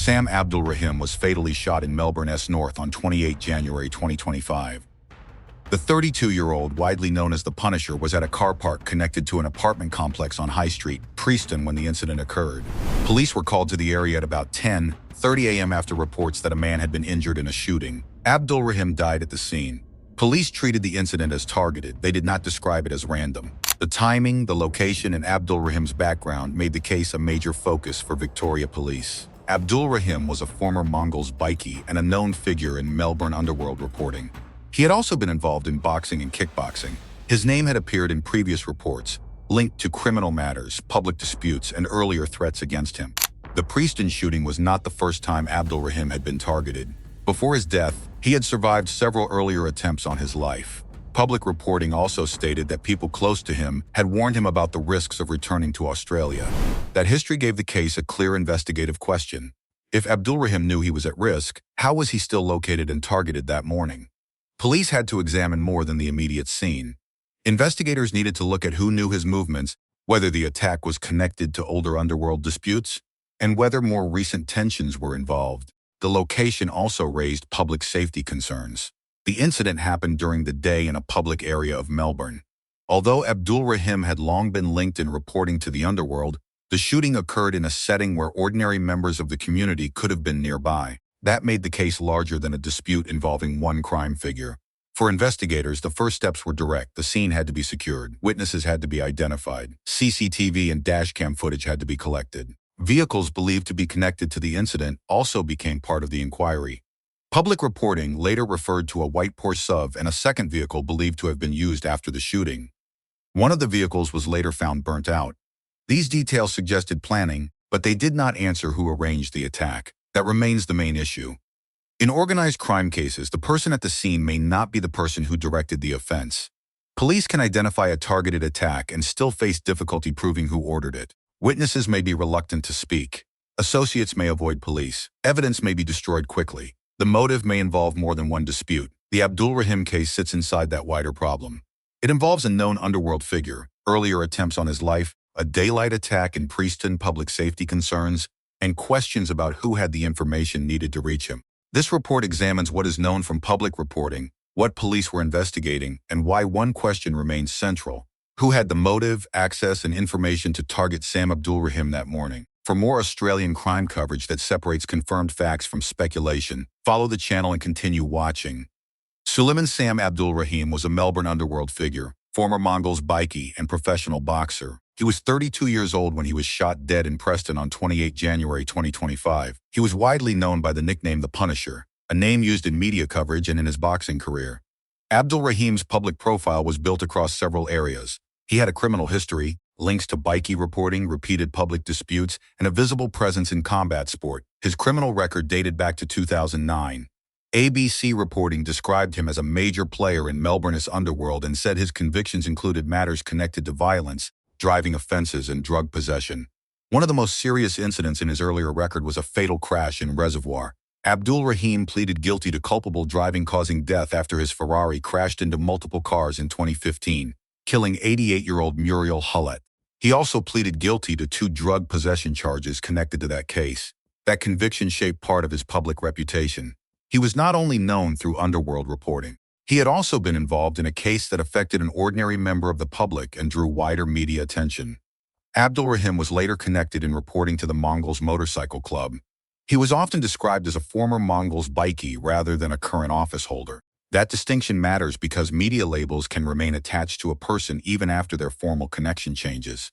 Sam Abdulrahim was fatally shot in Melbourne's north on 28 January 2025. The 32-year-old, widely known as the Punisher, was at a car park connected to an apartment complex on High Street, Preston, when the incident occurred. Police were called to the area at about 10:30 a.m. after reports that a man had been injured in a shooting. Abdulrahim died at the scene. Police treated the incident as targeted. They did not describe it as random. The timing, the location, and Abdulrahim's background made the case a major focus for Victoria Police. Abdulrahim was a former Mongols bikie and a known figure in Melbourne underworld reporting. He had also been involved in boxing and kickboxing. His name had appeared in previous reports, linked to criminal matters, public disputes, and earlier threats against him. The Preston shooting was not the first time Abdulrahim had been targeted. Before his death, he had survived several earlier attempts on his life. Public reporting also stated that people close to him had warned him about the risks of returning to Australia. That history gave the case a clear investigative question. If Abdulrahim knew he was at risk, how was he still located and targeted that morning? Police had to examine more than the immediate scene. Investigators needed to look at who knew his movements, whether the attack was connected to older underworld disputes, and whether more recent tensions were involved. The location also raised public safety concerns. The incident happened during the day in a public area of Melbourne. Although Abdulrahim had long been linked in reporting to the underworld, the shooting occurred in a setting where ordinary members of the community could have been nearby. That made the case larger than a dispute involving one crime figure. For investigators, the first steps were direct. The scene had to be secured. Witnesses had to be identified. CCTV and dashcam footage had to be collected. Vehicles believed to be connected to the incident also became part of the inquiry. Public reporting later referred to a white Porsche SUV and a second vehicle believed to have been used after the shooting. One of the vehicles was later found burnt out. These details suggested planning, but they did not answer who arranged the attack. That remains the main issue. In organized crime cases, the person at the scene may not be the person who directed the offense. Police can identify a targeted attack and still face difficulty proving who ordered it. Witnesses may be reluctant to speak. Associates may avoid police. Evidence may be destroyed quickly. The motive may involve more than one dispute. The Abdulrahim case sits inside that wider problem. It involves a known underworld figure, earlier attempts on his life, a daylight attack in Preston, public safety concerns, and questions about who had the information needed to reach him. This report examines what is known from public reporting, what police were investigating, and why one question remains central. Who had the motive, access, and information to target Sam Abdulrahim that morning? For more Australian crime coverage that separates confirmed facts from speculation, follow the channel and continue watching. Suleiman Sam Abdulrahim was a Melbourne underworld figure, former Mongols bikie and professional boxer. He was 32 years old when he was shot dead in Preston on 28 January 2025. He was widely known by the nickname The Punisher, a name used in media coverage and in his boxing career. Abdulrahim's public profile was built across several areas. He had a criminal history, links to bikie reporting, repeated public disputes, and a visible presence in combat sport. His criminal record dated back to 2009. ABC reporting described him as a major player in Melbourne's underworld and said his convictions included matters connected to violence, driving offenses, and drug possession. One of the most serious incidents in his earlier record was a fatal crash in Reservoir. Abdulrahim pleaded guilty to culpable driving causing death after his Ferrari crashed into multiple cars in 2015, killing 88-year-old Muriel Hullett. He also pleaded guilty to 2 drug possession charges connected to that case. That conviction shaped part of his public reputation. He was not only known through underworld reporting. He had also been involved in a case that affected an ordinary member of the public and drew wider media attention. Abdulrahim was later connected in reporting to the Mongols Motorcycle Club. He was often described as a former Mongols bikie rather than a current office holder. That distinction matters because media labels can remain attached to a person even after their formal connection changes.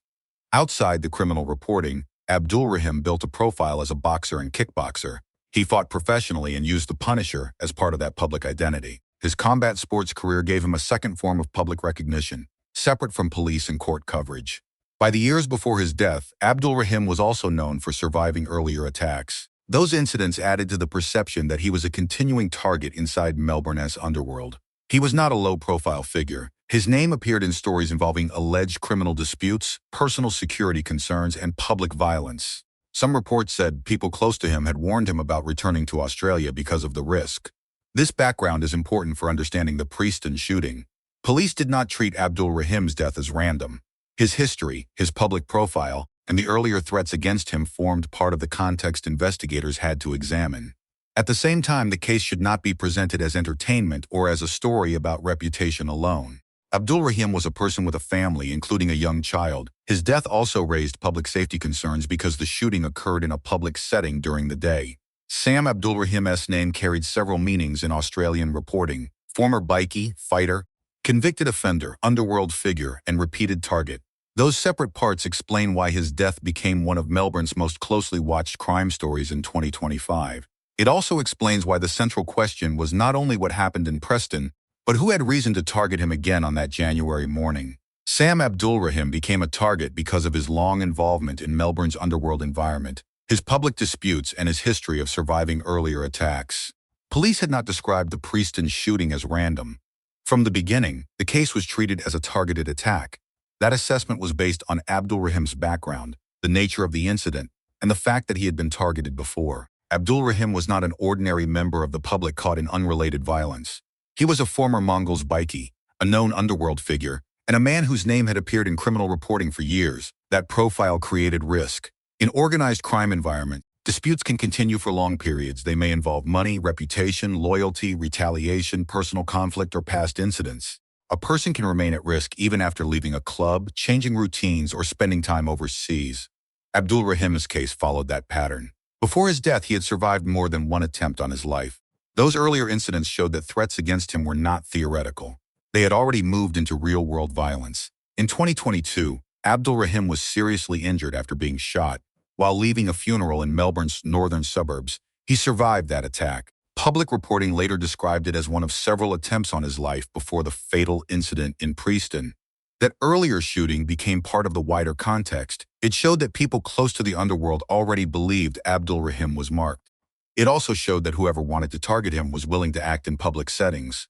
Outside the criminal reporting, Abdulrahim built a profile as a boxer and kickboxer. He fought professionally and used the Punisher as part of that public identity. His combat sports career gave him a second form of public recognition, separate from police and court coverage. By the years before his death, Abdulrahim was also known for surviving earlier attacks. Those incidents added to the perception that he was a continuing target inside Melbourne's underworld. He was not a low-profile figure. His name appeared in stories involving alleged criminal disputes, personal security concerns, and public violence. Some reports said people close to him had warned him about returning to Australia because of the risk. This background is important for understanding the Preston shooting. Police did not treat Abdulrahim's death as random. His history, his public profile, and the earlier threats against him formed part of the context investigators had to examine. At the same time, the case should not be presented as entertainment or as a story about reputation alone. Abdulrahim was a person with a family, including a young child. His death also raised public safety concerns because the shooting occurred in a public setting during the day. Sam Abdulrahim's name carried several meanings in Australian reporting: former bikie, fighter, convicted offender, underworld figure, and repeated target. Those separate parts explain why his death became one of Melbourne's most closely watched crime stories in 2025. It also explains why the central question was not only what happened in Preston, but who had reason to target him again on that January morning. Sam Abdulrahim became a target because of his long involvement in Melbourne's underworld environment, his public disputes, and his history of surviving earlier attacks. Police had not described the Preston shooting as random. From the beginning, the case was treated as a targeted attack. That assessment was based on Abdulrahim's background, the nature of the incident, and the fact that he had been targeted before. Abdulrahim was not an ordinary member of the public caught in unrelated violence. He was a former Mongols bikie, a known underworld figure, and a man whose name had appeared in criminal reporting for years. That profile created risk. In organized crime environment, disputes can continue for long periods. They may involve money, reputation, loyalty, retaliation, personal conflict, or past incidents. A person can remain at risk even after leaving a club, changing routines, or spending time overseas. Abdulrahim's case followed that pattern. Before his death, he had survived more than one attempt on his life. Those earlier incidents showed that threats against him were not theoretical. They had already moved into real-world violence. In 2022, Abdulrahim was seriously injured after being shot. While leaving a funeral in Melbourne's northern suburbs, he survived that attack. Public reporting later described it as one of several attempts on his life before the fatal incident in Preston. That earlier shooting became part of the wider context. It showed that people close to the underworld already believed Abdulrahim was marked. It also showed that whoever wanted to target him was willing to act in public settings.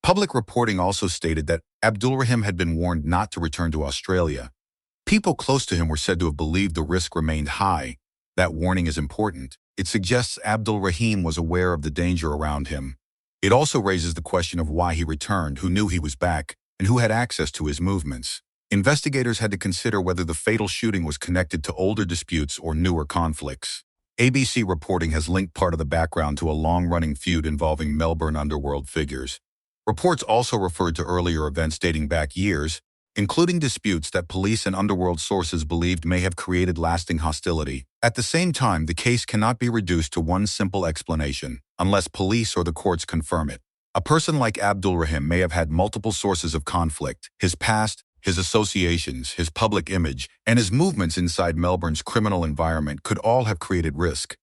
Public reporting also stated that Abdulrahim had been warned not to return to Australia. People close to him were said to have believed the risk remained high. That warning is important. It suggests Abdulrahim was aware of the danger around him. It also raises the question of why he returned, who knew he was back, and who had access to his movements. Investigators had to consider whether the fatal shooting was connected to older disputes or newer conflicts. ABC reporting has linked part of the background to a long-running feud involving Melbourne underworld figures. Reports also referred to earlier events dating back years, including disputes that police and underworld sources believed may have created lasting hostility. At the same time, the case cannot be reduced to one simple explanation, unless police or the courts confirm it. A person like Abdulrahim may have had multiple sources of conflict: his past, his associations, his public image, and his movements inside Melbourne's criminal environment could all have created risk.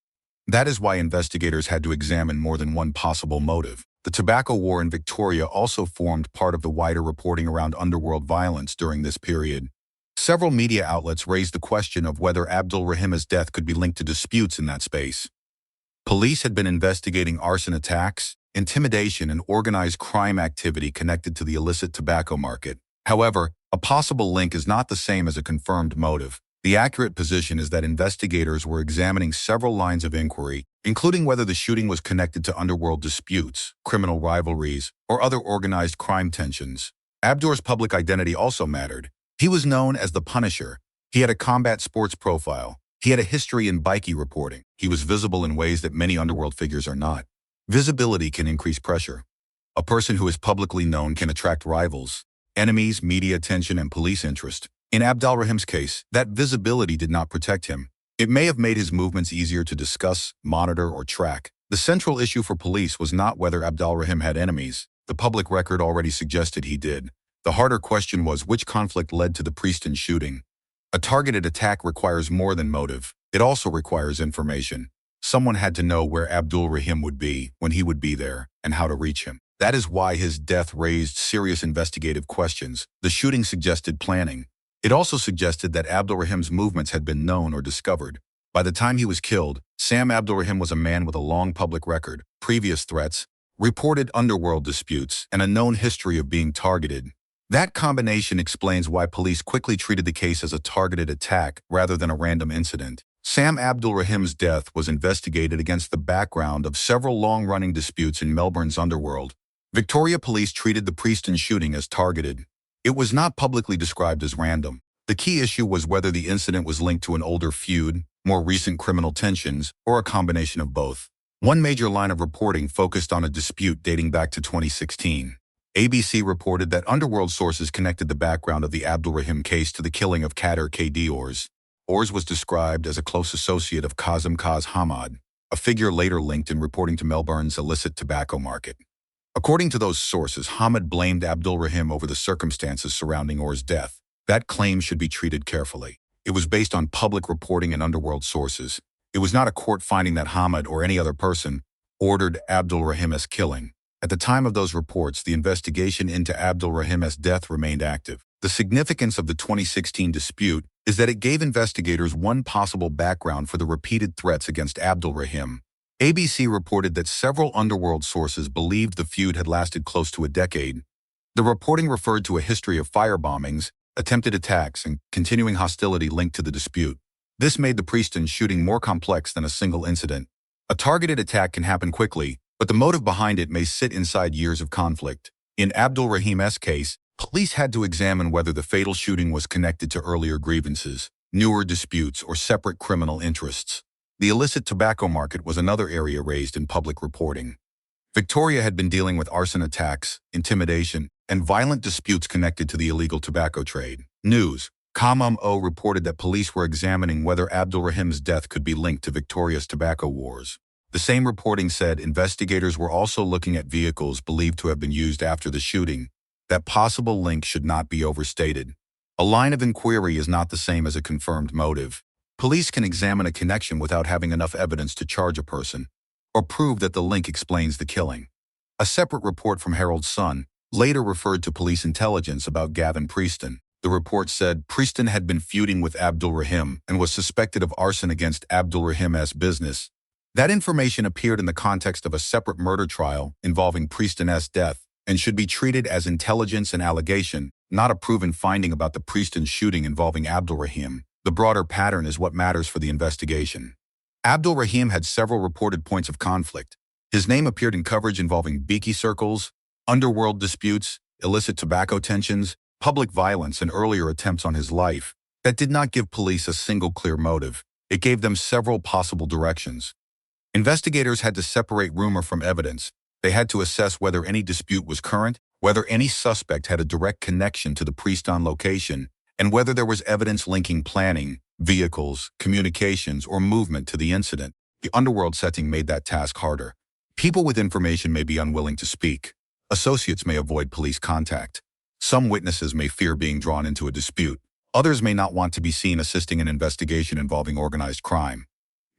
That is why investigators had to examine more than one possible motive. The tobacco war in Victoria also formed part of the wider reporting around underworld violence during this period. Several media outlets raised the question of whether Abdulrahim's death could be linked to disputes in that space. Police had been investigating arson attacks, intimidation, and organized crime activity connected to the illicit tobacco market. However, a possible link is not the same as a confirmed motive. The accurate position is that investigators were examining several lines of inquiry, including whether the shooting was connected to underworld disputes, criminal rivalries, or other organized crime tensions. Abdur's public identity also mattered. He was known as the Punisher. He had a combat sports profile. He had a history in bikie reporting. He was visible in ways that many underworld figures are not. Visibility can increase pressure. A person who is publicly known can attract rivals, enemies, media attention, and police interest. In Abdulrahim's case, that visibility did not protect him. It may have made his movements easier to discuss, monitor, or track. The central issue for police was not whether Abdulrahim had enemies. The public record already suggested he did. The harder question was which conflict led to the Preston shooting. A targeted attack requires more than motive. It also requires information. Someone had to know where Abdulrahim would be, when he would be there, and how to reach him. That is why his death raised serious investigative questions. The shooting suggested planning. It also suggested that Abdulrahim's movements had been known or discovered. By the time he was killed, Sam Abdulrahim was a man with a long public record, previous threats, reported underworld disputes, and a known history of being targeted. That combination explains why police quickly treated the case as a targeted attack rather than a random incident. Sam Abdulrahim's death was investigated against the background of several long-running disputes in Melbourne's underworld. Victoria police treated the Preston shooting as targeted. It was not publicly described as random. The key issue was whether the incident was linked to an older feud, more recent criminal tensions, or a combination of both. One major line of reporting focused on a dispute dating back to 2016. ABC reported that Underworld sources connected the background of the Abdulrahim case to the killing of Kader K.D. Ors. Ors was described as a close associate of Kazim Kaz Hamad, a figure later linked in reporting to Melbourne's illicit tobacco market. According to those sources, Hamad blamed Abdulrahim over the circumstances surrounding Ors' death. That claim should be treated carefully. It was based on public reporting and Underworld sources. It was not a court finding that Hamad or any other person ordered Abdulrahim's killing. At the time of those reports, the investigation into Abdulrahim's death remained active. The significance of the 2016 dispute is that it gave investigators one possible background for the repeated threats against Abdulrahim. ABC reported that several Underworld sources believed the feud had lasted close to a decade. The reporting referred to a history of firebombings, attempted attacks, and continuing hostility linked to the dispute. This made the Preston shooting more complex than a single incident. A targeted attack can happen quickly, but the motive behind it may sit inside years of conflict. In Abdulrahim's case, police had to examine whether the fatal shooting was connected to earlier grievances, newer disputes, or separate criminal interests. The illicit tobacco market was another area raised in public reporting. Victoria had been dealing with arson attacks, intimidation, and violent disputes connected to the illegal tobacco trade. News. Com.O reported that police were examining whether Abdulrahim's death could be linked to Victoria's tobacco wars. The same reporting said investigators were also looking at vehicles believed to have been used after the shooting. That possible link should not be overstated. A line of inquiry is not the same as a confirmed motive. Police can examine a connection without having enough evidence to charge a person, or prove that the link explains the killing. A separate report from Herald Sun later referred to police intelligence about Gavin Preston. The report said Preston had been feuding with Abdulrahim and was suspected of arson against Abdulrahim's business. That information appeared in the context of a separate murder trial involving Preston's death and should be treated as intelligence and allegation, not a proven finding about the Preston shooting involving Abdulrahim. The broader pattern is what matters for the investigation. Abdulrahim had several reported points of conflict. His name appeared in coverage involving Beaky circles, underworld disputes, illicit tobacco tensions, public violence, and earlier attempts on his life. That did not give police a single clear motive. It gave them several possible directions. Investigators had to separate rumor from evidence. They had to assess whether any dispute was current, whether any suspect had a direct connection to the Preston location, and whether there was evidence linking planning, vehicles, communications, or movement to the incident. The Underworld setting made that task harder. People with information may be unwilling to speak. Associates may avoid police contact. Some witnesses may fear being drawn into a dispute. Others may not want to be seen assisting an investigation involving organized crime.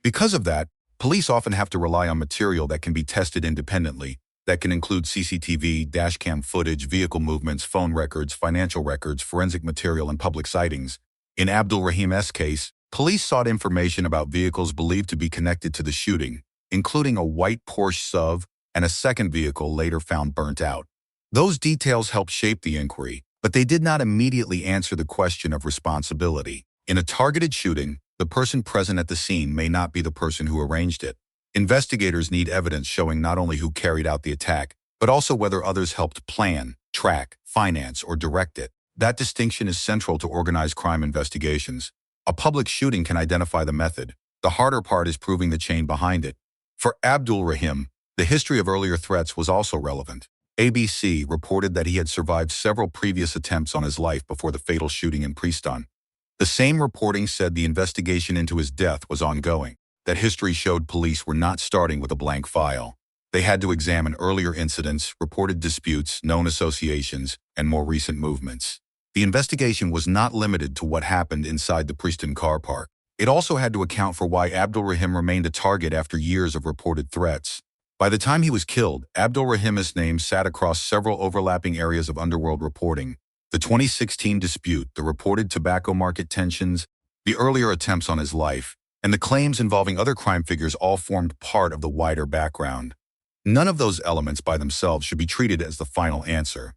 Because of that, police often have to rely on material that can be tested independently. That can include CCTV, dashcam footage, vehicle movements, phone records, financial records, forensic material, and public sightings. In Abdulrahim's case, police sought information about vehicles believed to be connected to the shooting, including a white Porsche SUV and a second vehicle later found burnt out. Those details helped shape the inquiry, but they did not immediately answer the question of responsibility. In a targeted shooting, the person present at the scene may not be the person who arranged it. Investigators need evidence showing not only who carried out the attack, but also whether others helped plan, track, finance, or direct it. That distinction is central to organized crime investigations. A public shooting can identify the method. The harder part is proving the chain behind it. For Abdulrahim, the history of earlier threats was also relevant. ABC reported that he had survived several previous attempts on his life before the fatal shooting in Preston. The same reporting said the investigation into his death was ongoing. That history showed police were not starting with a blank file. They had to examine earlier incidents, reported disputes, known associations, and more recent movements. The investigation was not limited to what happened inside the Preston car park. It also had to account for why Abdulrahim remained a target after years of reported threats. By the time he was killed, Abdulrahim's name sat across several overlapping areas of underworld reporting. The 2016 dispute, the reported tobacco market tensions, the earlier attempts on his life, and the claims involving other crime figures all formed part of the wider background. None of those elements by themselves should be treated as the final answer.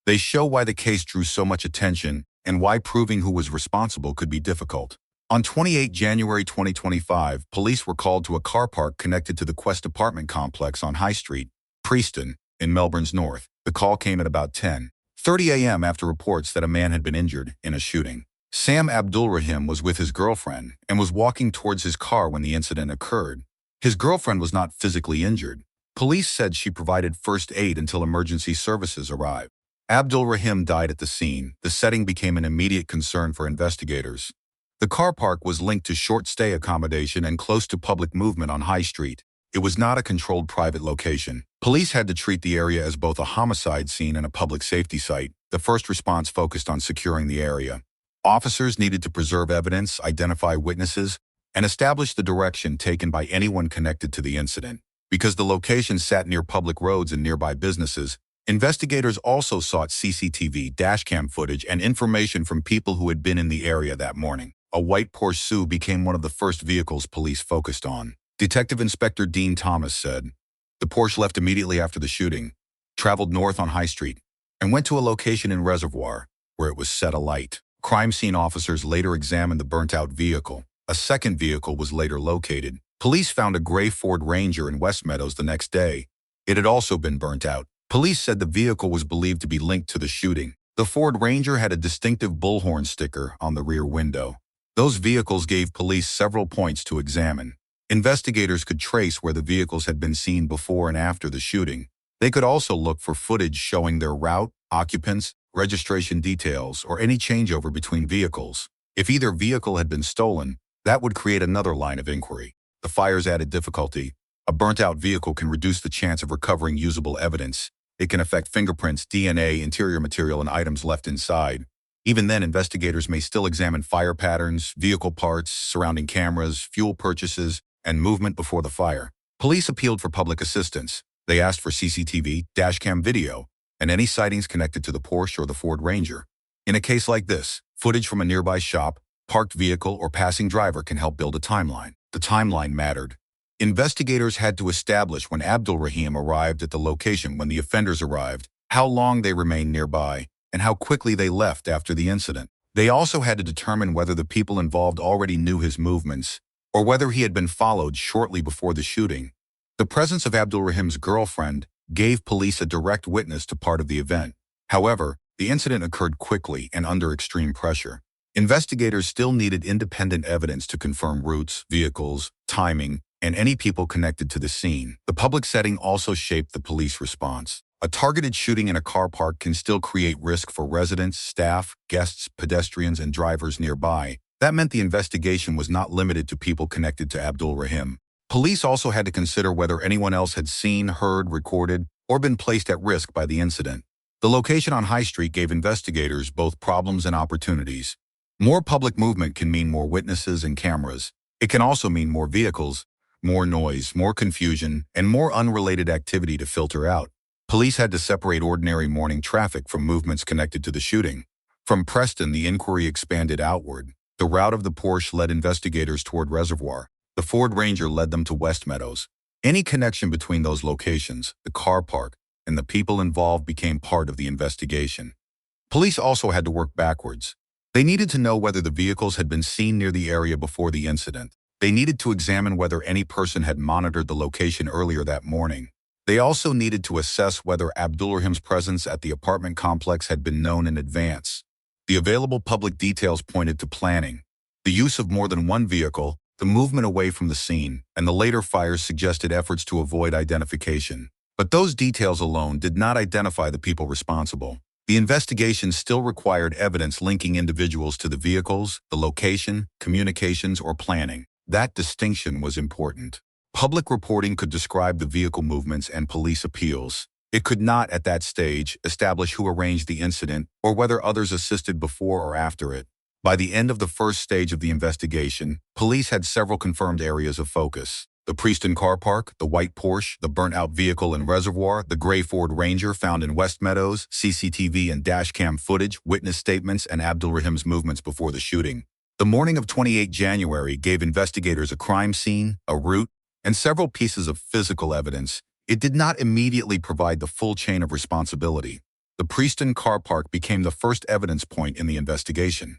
They show why the case drew so much attention and why proving who was responsible could be difficult. On 28 January 2025, police were called to a car park connected to the Quest apartment complex on High Street, Preston, in Melbourne's north. The call came at about 10:30 a.m. after reports that a man had been injured in a shooting. Sam Abdulrahim was with his girlfriend and was walking towards his car when the incident occurred. His girlfriend was not physically injured. Police said she provided first aid until emergency services arrived. Abdulrahim died at the scene. The setting became an immediate concern for investigators. The car park was linked to short-stay accommodation and close to public movement on High Street. It was not a controlled private location. Police had to treat the area as both a homicide scene and a public safety site. The first response focused on securing the area. Officers needed to preserve evidence, identify witnesses, and establish the direction taken by anyone connected to the incident. Because the location sat near public roads and nearby businesses, investigators also sought CCTV, dashcam footage, and information from people who had been in the area that morning. A white Porsche became one of the first vehicles police focused on. Detective Inspector Dean Thomas said, "The Porsche left immediately after the shooting, traveled north on High Street, and went to a location in Reservoir, where it was set alight. Crime scene officers later examined the burnt-out vehicle. A second vehicle was later located. Police found a gray Ford Ranger in West Meadows the next day. It had also been burnt out. Police said the vehicle was believed to be linked to the shooting. The Ford Ranger had a distinctive bullhorn sticker on the rear window. Those vehicles gave police several points to examine. Investigators could trace where the vehicles had been seen before and after the shooting. They could also look for footage showing their route, occupants, registration details, or any changeover between vehicles. If either vehicle had been stolen, that would create another line of inquiry. The fires added difficulty. A burnt-out vehicle can reduce the chance of recovering usable evidence. It can affect fingerprints, DNA, interior material, and items left inside. Even then, investigators may still examine fire patterns, vehicle parts, surrounding cameras, fuel purchases, and movement before the fire. Police appealed for public assistance. They asked for CCTV, dashcam video, and any sightings connected to the Porsche or the Ford Ranger. In a case like this, footage from a nearby shop, parked vehicle, or passing driver can help build a timeline. The timeline mattered. Investigators had to establish when Abdulrahim arrived at the location when the offenders arrived, how long they remained nearby, and how quickly they left after the incident. They also had to determine whether the people involved already knew his movements, or whether he had been followed shortly before the shooting. The presence of Abdulrahim's girlfriend gave police a direct witness to part of the event. However, the incident occurred quickly and under extreme pressure. Investigators still needed independent evidence to confirm routes, vehicles, timing, and any people connected to the scene. The public setting also shaped the police response. A targeted shooting in a car park can still create risk for residents, staff, guests, pedestrians, and drivers nearby. That meant the investigation was not limited to people connected to Abdulrahim. Police also had to consider whether anyone else had seen, heard, recorded, or been placed at risk by the incident. The location on High Street gave investigators both problems and opportunities. More public movement can mean more witnesses and cameras. It can also mean more vehicles, more noise, more confusion, and more unrelated activity to filter out. Police had to separate ordinary morning traffic from movements connected to the shooting. From Preston, the inquiry expanded outward. The route of the Porsche led investigators toward Reservoir. The Ford Ranger led them to West Meadows. Any connection between those locations, the car park, and the people involved became part of the investigation. Police also had to work backwards. They needed to know whether the vehicles had been seen near the area before the incident. They needed to examine whether any person had monitored the location earlier that morning. They also needed to assess whether Abdulrahim's presence at the apartment complex had been known in advance. The available public details pointed to planning. The use of more than one vehicle, the movement away from the scene, and the later fires suggested efforts to avoid identification. But those details alone did not identify the people responsible. The investigation still required evidence linking individuals to the vehicles, the location, communications, or planning. That distinction was important. Public reporting could describe the vehicle movements and police appeals. It could not, at that stage, establish who arranged the incident or whether others assisted before or after it. By the end of the first stage of the investigation, police had several confirmed areas of focus. The Preston car park, the white Porsche, the burnt-out vehicle in Reservoir, the gray Ford Ranger found in West Meadows, CCTV and dashcam footage, witness statements, and Abdulrahim's movements before the shooting. The morning of 28 January gave investigators a crime scene, a route, and several pieces of physical evidence. It did not immediately provide the full chain of responsibility. The Preston car park became the first evidence point in the investigation.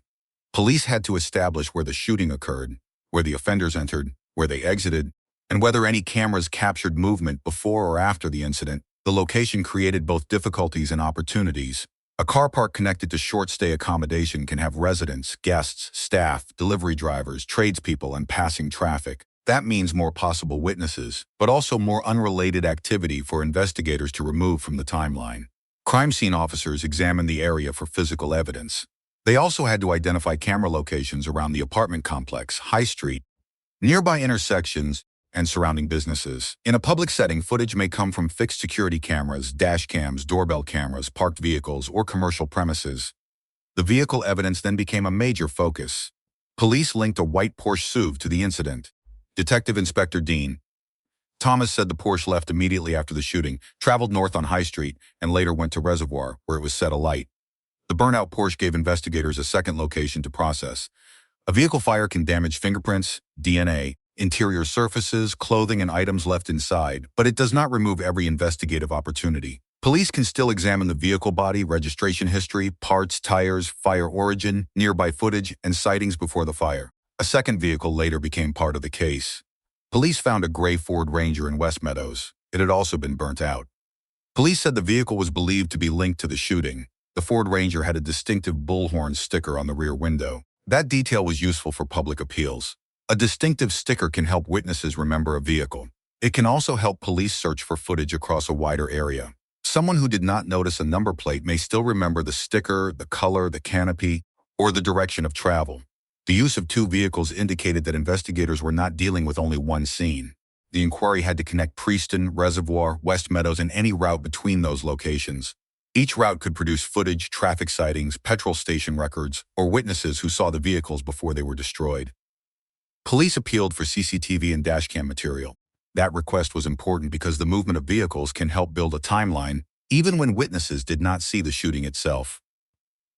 Police had to establish where the shooting occurred, where the offenders entered, where they exited, and whether any cameras captured movement before or after the incident. The location created both difficulties and opportunities. A car park connected to short-stay accommodation can have residents, guests, staff, delivery drivers, tradespeople, and passing traffic. That means more possible witnesses, but also more unrelated activity for investigators to remove from the timeline. Crime scene officers examined the area for physical evidence. They also had to identify camera locations around the apartment complex, High Street, nearby intersections, and surrounding businesses. In a public setting, footage may come from fixed security cameras, dash cams, doorbell cameras, parked vehicles, or commercial premises. The vehicle evidence then became a major focus. Police linked a white Porsche SUV to the incident. Detective Inspector Dean Thomas said the Porsche left immediately after the shooting, traveled north on High Street, and later went to Reservoir, where it was set alight. The burnout Porsche gave investigators a second location to process. A vehicle fire can damage fingerprints, DNA, interior surfaces, clothing, and items left inside, but it does not remove every investigative opportunity. Police can still examine the vehicle body, registration history, parts, tires, fire origin, nearby footage, and sightings before the fire. A second vehicle later became part of the case. Police found a gray Ford Ranger in West Meadows. It had also been burnt out. Police said the vehicle was believed to be linked to the shooting. The Ford Ranger had a distinctive bullhorn sticker on the rear window. That detail was useful for public appeals. A distinctive sticker can help witnesses remember a vehicle. It can also help police search for footage across a wider area. Someone who did not notice a number plate may still remember the sticker, the color, the canopy, or the direction of travel. The use of two vehicles indicated that investigators were not dealing with only one scene. The inquiry had to connect Preston, Reservoir, West Meadows, and any route between those locations. Each route could produce footage, traffic sightings, petrol station records, or witnesses who saw the vehicles before they were destroyed. Police appealed for CCTV and dashcam material. That request was important because the movement of vehicles can help build a timeline, even when witnesses did not see the shooting itself.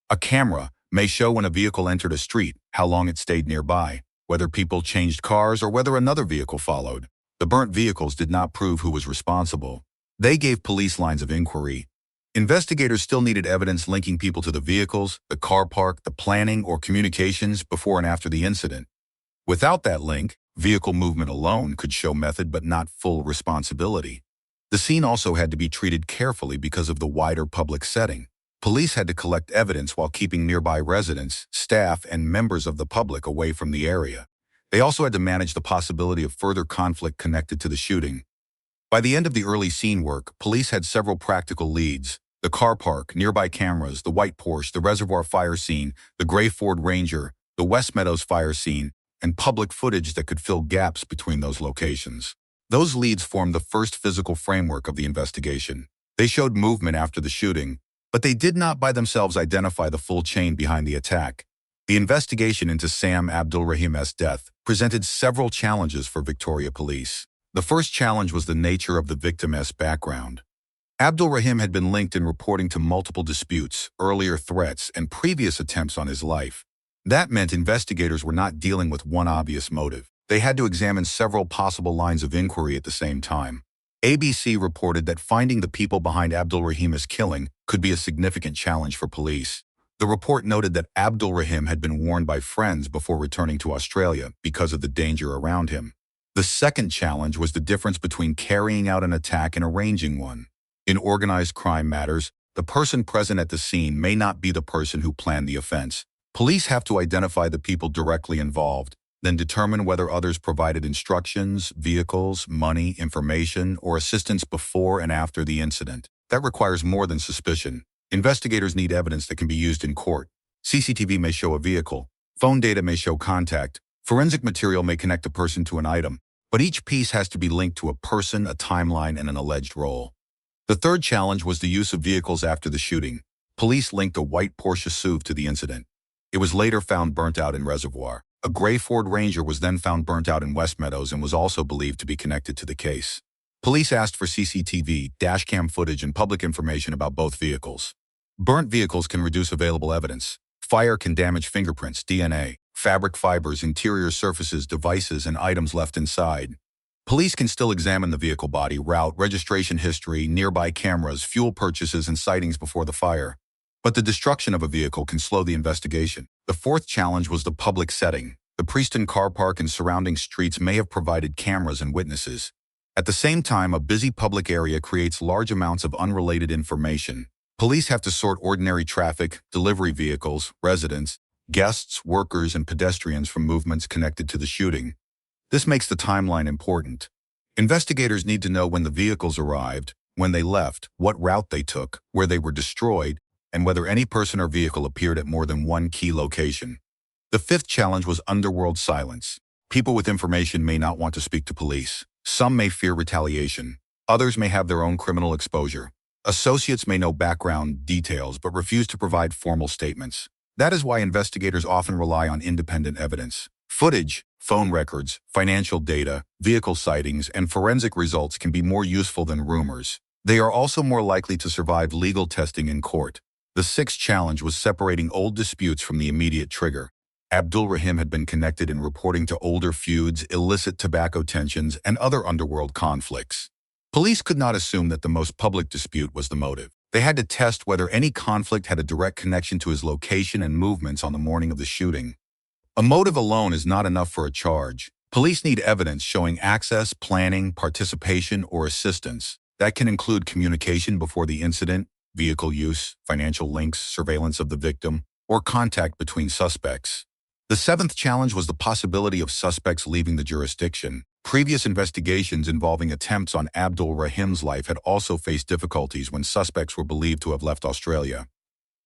A camera may show when a vehicle entered a street, how long it stayed nearby, whether people changed cars or whether another vehicle followed. The burnt vehicles did not prove who was responsible. They gave police lines of inquiry. Investigators still needed evidence linking people to the vehicles, the car park, the planning, or communications before and after the incident. Without that link, vehicle movement alone could show method but not full responsibility. The scene also had to be treated carefully because of the wider public setting. Police had to collect evidence while keeping nearby residents, staff, and members of the public away from the area. They also had to manage the possibility of further conflict connected to the shooting. By the end of the early scene work, police had several practical leads: the car park, nearby cameras, the white Porsche, the Reservoir fire scene, the gray Ford Ranger, the West Meadows fire scene, and public footage that could fill gaps between those locations. Those leads formed the first physical framework of the investigation. They showed movement after the shooting, but they did not by themselves identify the full chain behind the attack. The investigation into Sam Abdulrahim's death presented several challenges for Victoria Police. The first challenge was the nature of the victim's background. Abdulrahim had been linked in reporting to multiple disputes, earlier threats, and previous attempts on his life. That meant investigators were not dealing with one obvious motive. They had to examine several possible lines of inquiry at the same time. ABC reported that finding the people behind Abdulrahim's killing could be a significant challenge for police. The report noted that Abdulrahim had been warned by friends before returning to Australia because of the danger around him. The second challenge was the difference between carrying out an attack and arranging one. In organized crime matters, the person present at the scene may not be the person who planned the offense. Police have to identify the people directly involved, then determine whether others provided instructions, vehicles, money, information, or assistance before and after the incident. That requires more than suspicion. Investigators need evidence that can be used in court. CCTV may show a vehicle. Phone data may show contact. Forensic material may connect a person to an item. But each piece has to be linked to a person, a timeline, and an alleged role. The third challenge was the use of vehicles after the shooting. Police linked a white Porsche SUV to the incident. It was later found burnt out in Reservoir. A gray Ford Ranger was then found burnt out in West Meadows and was also believed to be connected to the case. Police asked for CCTV, dashcam footage, and public information about both vehicles. Burnt vehicles can reduce available evidence. Fire can damage fingerprints, DNA, fabric fibers, interior surfaces, devices, and items left inside. Police can still examine the vehicle body, route, registration history, nearby cameras, fuel purchases, and sightings before the fire. But the destruction of a vehicle can slow the investigation. The fourth challenge was the public setting. The Preston car park and surrounding streets may have provided cameras and witnesses. At the same time, a busy public area creates large amounts of unrelated information. Police have to sort ordinary traffic, delivery vehicles, residents, guests, workers, and pedestrians from movements connected to the shooting. This makes the timeline important. Investigators need to know when the vehicles arrived, when they left, what route they took, where they were destroyed, and whether any person or vehicle appeared at more than one key location. The fifth challenge was underworld silence. People with information may not want to speak to police. Some may fear retaliation. Others may have their own criminal exposure. Associates may know background details but refuse to provide formal statements. That is why investigators often rely on independent evidence. Footage, phone records, financial data, vehicle sightings, and forensic results can be more useful than rumors. They are also more likely to survive legal testing in court. The sixth challenge was separating old disputes from the immediate trigger. Abdulrahim had been connected in reporting to older feuds, illicit tobacco tensions, and other underworld conflicts. Police could not assume that the most public dispute was the motive. They had to test whether any conflict had a direct connection to his location and movements on the morning of the shooting. A motive alone is not enough for a charge. Police need evidence showing access, planning, participation, or assistance. That can include communication before the incident, vehicle use, financial links, surveillance of the victim, or contact between suspects. The seventh challenge was the possibility of suspects leaving the jurisdiction. Previous investigations involving attempts on Abdulrahim's life had also faced difficulties when suspects were believed to have left Australia.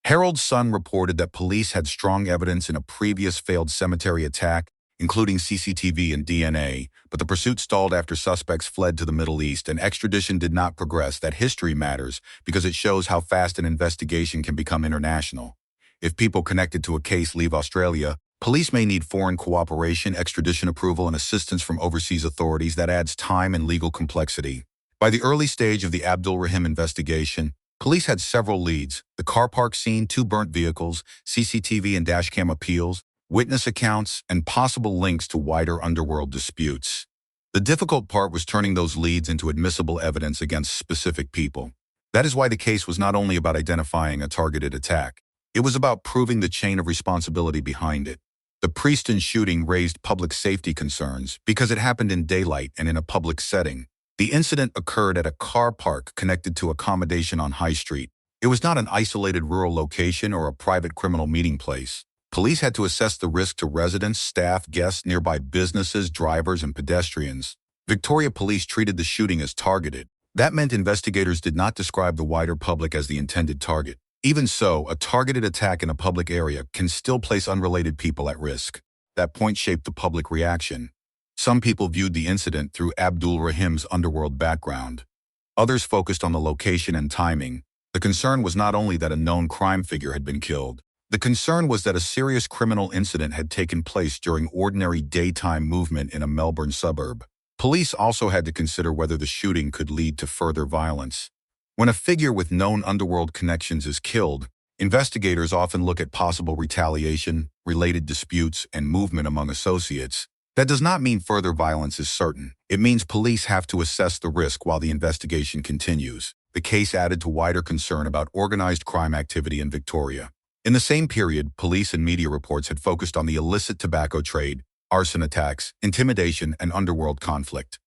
Herald Sun reported that police had strong evidence in a previous failed cemetery attack, including CCTV and DNA, but the pursuit stalled after suspects fled to the Middle East and extradition did not progress. That history matters because it shows how fast an investigation can become international. If people connected to a case leave Australia, police may need foreign cooperation, extradition approval, and assistance from overseas authorities. That adds time and legal complexity. By the early stage of the Abdulrahim investigation, police had several leads: the car park scene, 2 burnt vehicles, CCTV and dashcam appeals, witness accounts, and possible links to wider underworld disputes. The difficult part was turning those leads into admissible evidence against specific people. That is why the case was not only about identifying a targeted attack. It was about proving the chain of responsibility behind it. The Preston shooting raised public safety concerns because it happened in daylight and in a public setting. The incident occurred at a car park connected to accommodation on High Street. It was not an isolated rural location or a private criminal meeting place. Police had to assess the risk to residents, staff, guests, nearby businesses, drivers, and pedestrians. Victoria Police treated the shooting as targeted. That meant investigators did not describe the wider public as the intended target. Even so, a targeted attack in a public area can still place unrelated people at risk. That point shaped the public reaction. Some people viewed the incident through Abdulrahim's underworld background. Others focused on the location and timing. The concern was not only that a known crime figure had been killed. The concern was that a serious criminal incident had taken place during ordinary daytime movement in a Melbourne suburb. Police also had to consider whether the shooting could lead to further violence. When a figure with known underworld connections is killed, investigators often look at possible retaliation, related disputes, and movement among associates. That does not mean further violence is certain. It means police have to assess the risk while the investigation continues. The case added to wider concern about organized crime activity in Victoria. In the same period, police and media reports had focused on the illicit tobacco trade, arson attacks, intimidation, and underworld conflict.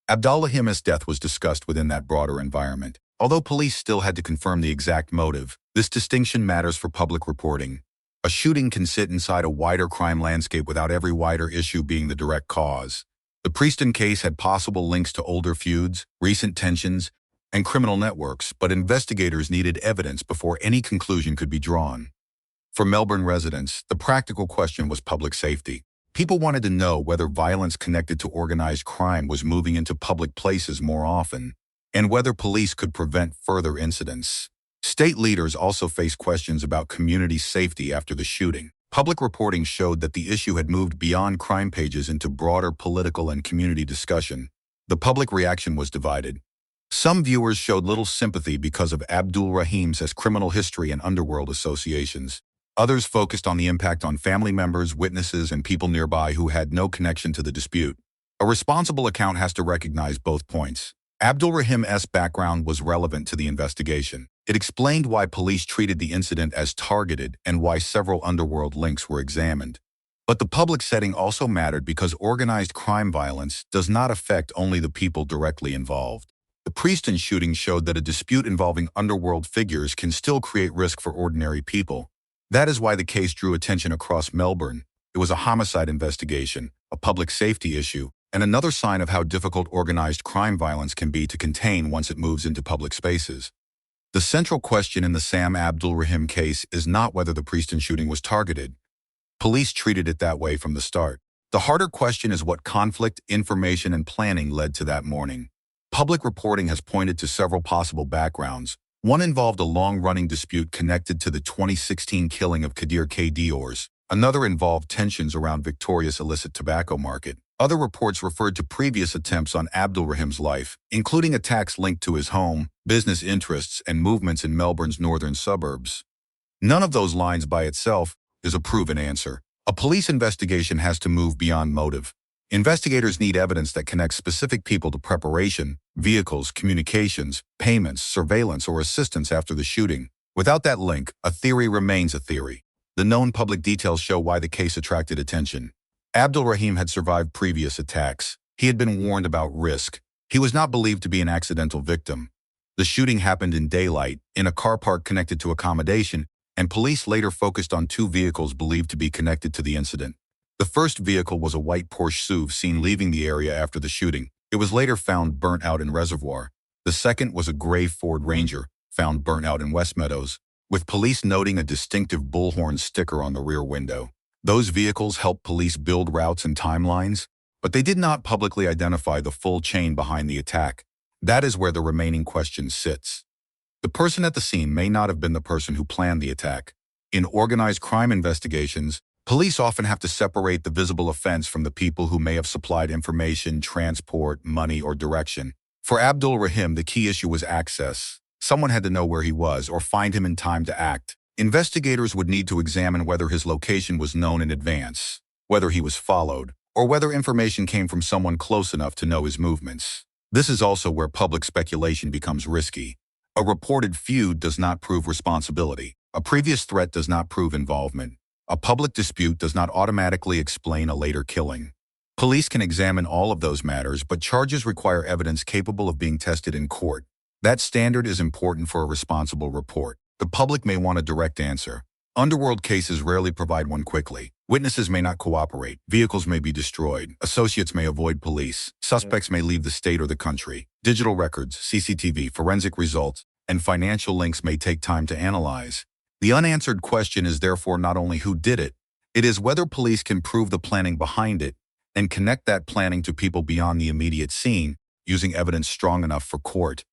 Abdulrahim's death was discussed within that broader environment. Although police still had to confirm the exact motive, this distinction matters for public reporting. A shooting can sit inside a wider crime landscape without every wider issue being the direct cause. The Preston case had possible links to older feuds, recent tensions, and criminal networks, but investigators needed evidence before any conclusion could be drawn. For Melbourne residents, the practical question was public safety. People wanted to know whether violence connected to organized crime was moving into public places more often, and whether police could prevent further incidents. State leaders also faced questions about community safety after the shooting. Public reporting showed that the issue had moved beyond crime pages into broader political and community discussion. The public reaction was divided. Some viewers showed little sympathy because of Abdulrahim's criminal history and underworld associations. Others focused on the impact on family members, witnesses, and people nearby who had no connection to the dispute. A responsible account has to recognize both points. Abdulrahim's background was relevant to the investigation. It explained why police treated the incident as targeted and why several underworld links were examined. But the public setting also mattered because organized crime violence does not affect only the people directly involved. The Preston shooting showed that a dispute involving underworld figures can still create risk for ordinary people. That is why the case drew attention across Melbourne. It was a homicide investigation, a public safety issue, and another sign of how difficult organized crime violence can be to contain once it moves into public spaces. The central question in the Sam Abdulrahim case is not whether the Preston shooting was targeted. Police treated it that way from the start. The harder question is what conflict, information, and planning led to that morning. Public reporting has pointed to several possible backgrounds. One involved a long-running dispute connected to the 2016 killing of Kadir K. Diors. Another involved tensions around Victoria's illicit tobacco market. Other reports referred to previous attempts on Abdulrahim's life, including attacks linked to his home, business interests, and movements in Melbourne's northern suburbs. None of those lines by itself is a proven answer. A police investigation has to move beyond motive. Investigators need evidence that connects specific people to preparation, vehicles, communications, payments, surveillance, or assistance after the shooting. Without that link, a theory remains a theory. The known public details show why the case attracted attention. Abdulrahim had survived previous attacks. He had been warned about risk. He was not believed to be an accidental victim. The shooting happened in daylight, in a car park connected to accommodation, and police later focused on two vehicles believed to be connected to the incident. The first vehicle was a white Porsche SUV seen leaving the area after the shooting. It was later found burnt out in Reservoir. The second was a gray Ford Ranger, found burnt out in West Meadows, with police noting a distinctive bullhorn sticker on the rear window. Those vehicles helped police build routes and timelines, but they did not publicly identify the full chain behind the attack. That is where the remaining question sits. The person at the scene may not have been the person who planned the attack. In organized crime investigations, police often have to separate the visible offense from the people who may have supplied information, transport, money, or direction. For Abdulrahim, the key issue was access. Someone had to know where he was or find him in time to act. Investigators would need to examine whether his location was known in advance, whether he was followed, or whether information came from someone close enough to know his movements. This is also where public speculation becomes risky. A reported feud does not prove responsibility. A previous threat does not prove involvement. A public dispute does not automatically explain a later killing. Police can examine all of those matters, but charges require evidence capable of being tested in court. That standard is important for a responsible report. The public may want a direct answer. Underworld cases rarely provide one quickly. Witnesses may not cooperate. Vehicles may be destroyed. Associates may avoid police. Suspects may leave the state or the country. Digital records, CCTV, forensic results, and financial links may take time to analyze. The unanswered question is therefore not only who did it, it is whether police can prove the planning behind it and connect that planning to people beyond the immediate scene, using evidence strong enough for court.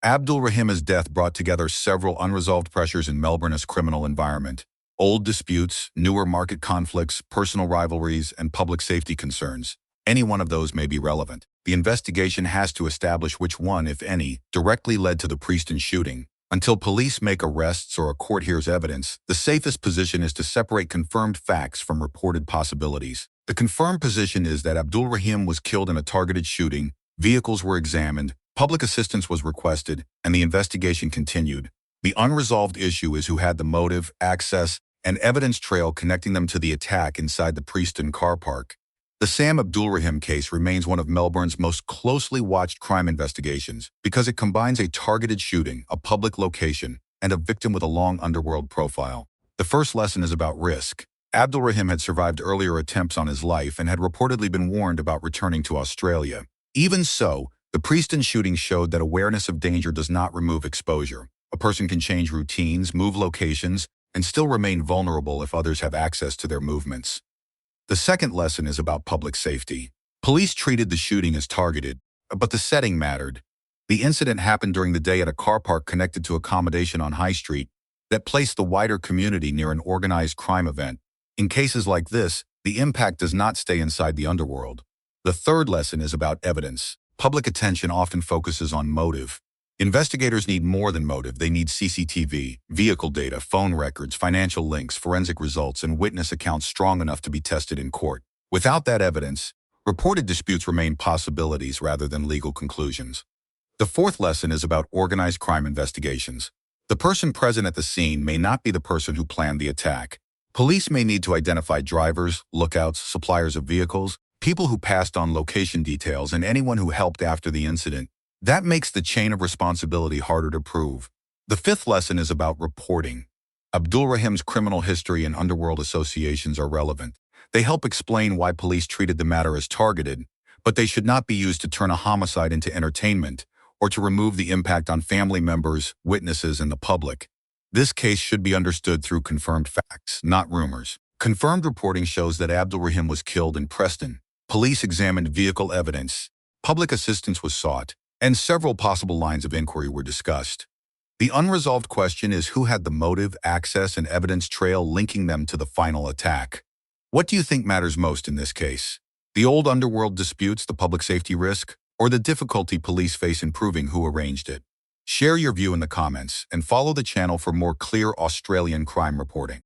Abdulrahim's death brought together several unresolved pressures in Melbourne's criminal environment. Old disputes, newer market conflicts, personal rivalries, and public safety concerns. Any one of those may be relevant. The investigation has to establish which one, if any, directly led to the Preston shooting. Until police make arrests or a court hears evidence, the safest position is to separate confirmed facts from reported possibilities. The confirmed position is that Abdulrahim was killed in a targeted shooting, vehicles were examined, public assistance was requested, and the investigation continued. The unresolved issue is who had the motive, access, and evidence trail connecting them to the attack inside the Preston car park. The Sam Abdulrahim case remains one of Melbourne's most closely watched crime investigations because it combines a targeted shooting, a public location, and a victim with a long underworld profile. The first lesson is about risk. Abdulrahim had survived earlier attempts on his life and had reportedly been warned about returning to Australia. Even so, the Preston shooting showed that awareness of danger does not remove exposure. A person can change routines, move locations, and still remain vulnerable if others have access to their movements. The second lesson is about public safety. Police treated the shooting as targeted, but the setting mattered. The incident happened during the day at a car park connected to accommodation on High Street that placed the wider community near an organized crime event. In cases like this, the impact does not stay inside the underworld. The third lesson is about evidence. Public attention often focuses on motive. Investigators need more than motive. They need CCTV, vehicle data, phone records, financial links, forensic results, and witness accounts strong enough to be tested in court. Without that evidence, reported disputes remain possibilities rather than legal conclusions. The fourth lesson is about organized crime investigations. The person present at the scene may not be the person who planned the attack. Police may need to identify drivers, lookouts, suppliers of vehicles, people who passed on location details, and anyone who helped after the incident. That makes the chain of responsibility harder to prove. The fifth lesson is about reporting. Abdulrahim's criminal history and underworld associations are relevant. They help explain why police treated the matter as targeted, but they should not be used to turn a homicide into entertainment or to remove the impact on family members, witnesses, and the public. This case should be understood through confirmed facts, not rumors. Confirmed reporting shows that Abdulrahim was killed in Preston. Police examined vehicle evidence, public assistance was sought, and several possible lines of inquiry were discussed. The unresolved question is who had the motive, access, and evidence trail linking them to the final attack. What do you think matters most in this case? The old underworld disputes, the public safety risk, or the difficulty police face in proving who arranged it? Share your view in the comments and follow the channel for more clear Australian crime reporting.